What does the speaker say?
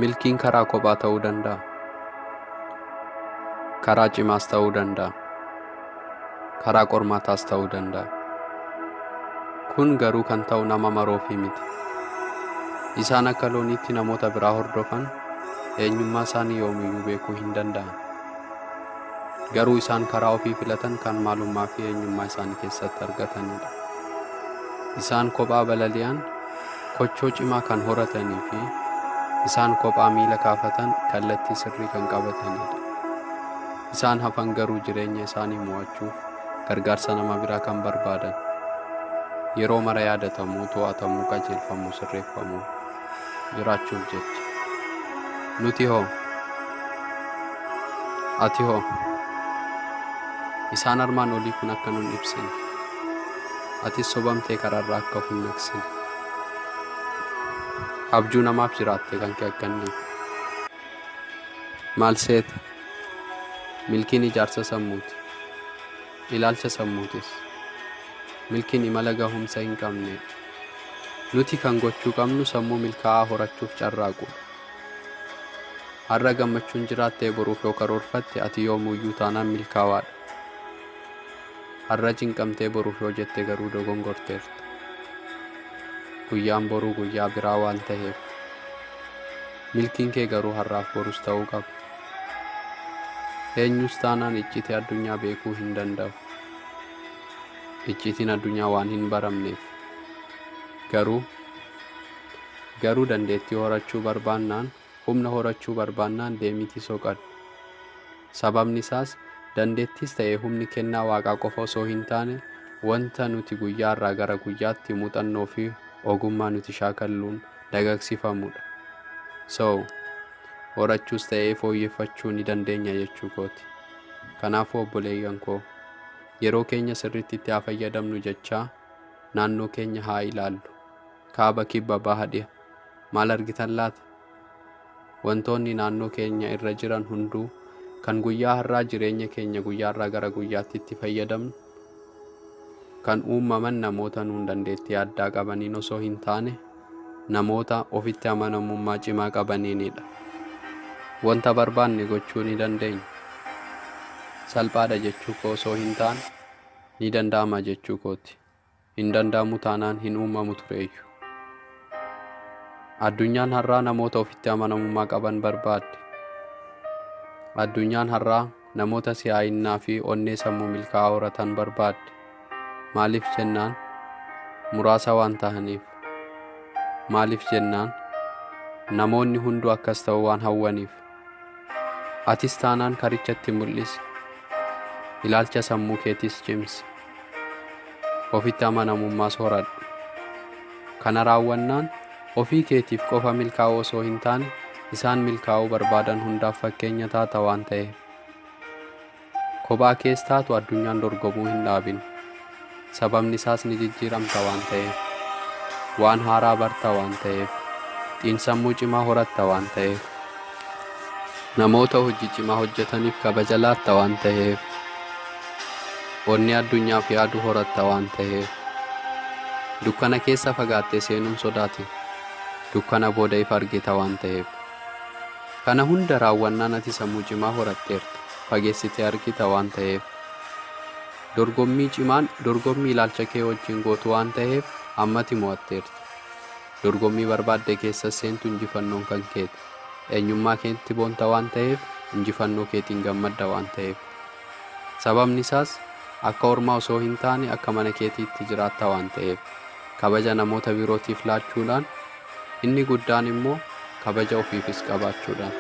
Milkiin karaa kophaa ta'uu danda'a. Karaa cimaas ta'uu danda'a. Karaa qormaataas ta'uu danda'a. Kun garuu kan ta'u nama maroofi miti. Isaan akka looniitti namoota biraa hordofan eenyummaa isaanii yoomiyyuu beekuu hin danda'an. Garuu isaan karaa ofii filatan kan maalummaa fi eenyummaa isaanii keessatti argatanidha. Isaan kophaa balali'an kochoo cimaa kan horatanii fi isaan kophaa miila kaafatan kallattii sirrii kan qabatanidha. Isaan hafan garuu jireenya isaanii mo'achuuf gargaarsa nama biraa kan barbaadan. Yeroo mara yaadatamuu, to'atamuu, qajeelfamuu, sirreeffamuu jiraachuuf jecha. Nuti hoo? Ati hoo? Isaan armaan olii kun akka nun ibsine. Atis sobamtee karaarraa akka of hin naqsine. Abjuu namaaf jiraatte kan kee akkanni. Maal seeta? Milkiin ijaarsa sammuuti. Ilaalcha sammuutis. Milkiin imala gahumsa hin qabne. Nuti kan gochuu qabnu sammuu milkaa'aa horachuuf carraaqudha. Har'a gammachuun jiraattee boruuf yoo karoorfatte ati yoomuyyuu taanaan milkaa'aadha. Har'a cinqamtee boruuf yoo jette garuu dogongorteerta. Guyyaan boruu guyyaa biraa waan ta'eef milkiin kee garuu har'aaf borus ta'uu qaba. Eenyus taanaan iccitii addunyaa beekuu hin danda'u. Iccitiin addunyaa waan hin baramneef. Garuu dandeettii horachuu barbaannaan, humna horachuu barbaannaan deemitii soqadhu. Sababni isaas dandeettis ta'ee humni kennaa Waaqaa qofa osoo hin taane wanta nuti guyyaarraa gara guyyaatti muuxannoo fi ogummaa nuti shaakalluun dagagsiifamudha. Horachuus ta'ee fooyyeffachuu ni dandeenya jechuu kooti. Kanaafuu obboleeyyan koo yeroo keenya sirriitti itti haa fayyadamnu jechaa naannoo keenya haa ilaallu. Kaaba, kibba, baha, dhiha maal argitan laata? Wantoonni naannoo keenya irra jiran hunduu kan guyyaa har'aa jireenya keenya guyyaarraa gara guyyaatti itti fayyadamnu kan uumaman namoota nuun dandeettii addaa qabaniin osoo hin taane namoota ofitti amanamummaa cimaa qabaniinidha. Wanta barbaanne gochuu ni dandeenya. Salphaadha jechuu koo osoo hin taane ni danda'ama jechuu kooti. Hin danda'amu taanaan hin uumamu tureeyyu. Addunyaan har'aa namoota ofitti amanamummaa qaban barbaadde. Addunyaan har'aa namoota si'aayinnaa fi onnee sammuu milkaa'aa horatan barbaadde. Maaliif jennaan muraasa waan ta'aniif. Maaliif jennaan namoonni hunduu akkas ta'uu waan hawwaniif. Atis taanaan karichatti mul'isi. Ilaalcha sammuu keetis cimsi. Ofitti amanamummaas horadhu. Kana raawwannaan ofii keetiif qofa milkaa'uu osoo hin taane isaan milkaa'uu barbaadan hundaaf fakkeenya taata waan ta'eef. Kophaa kees taatu addunyaan dorgomuu hin dhaabin. Sababni isaas ni jijjiiramta waan ta'eef. Waan haaraa barta waan ta'eef. Xiinsammuu cimaa horatta waan ta'eef. Namoota hojii cimaa hojjetaniif kabaja laatta waan ta'eef. Onnee addunyaaf yaaduu horatta waan ta'eef. Dukkana keessa fagaattee seenuun sodaati. Dukkana booda ifa argita waan ta'eef. Kana hunda raawwannaan ati sammuu cimaa horatteerta. Fageessitee argita waan ta'eef. Dorgommii ilaalcha kee wajjin gootu waan ta'eef ammati mo'atteerta. Dorgommii barbaadde keessa seentu injifannoon kan keeti. Eenyummaa keetti boonta waan ta'eef injifannoo keetiin gammadda waan ta'eef. Sababni isaas akka ormaa osoo hin taane akka mana keetiitti jiraatta waan ta'eef. Kabaja namoota birootiif laachuudhaan inni guddaan immoo kabaja ofiifis qabaachuudhaan.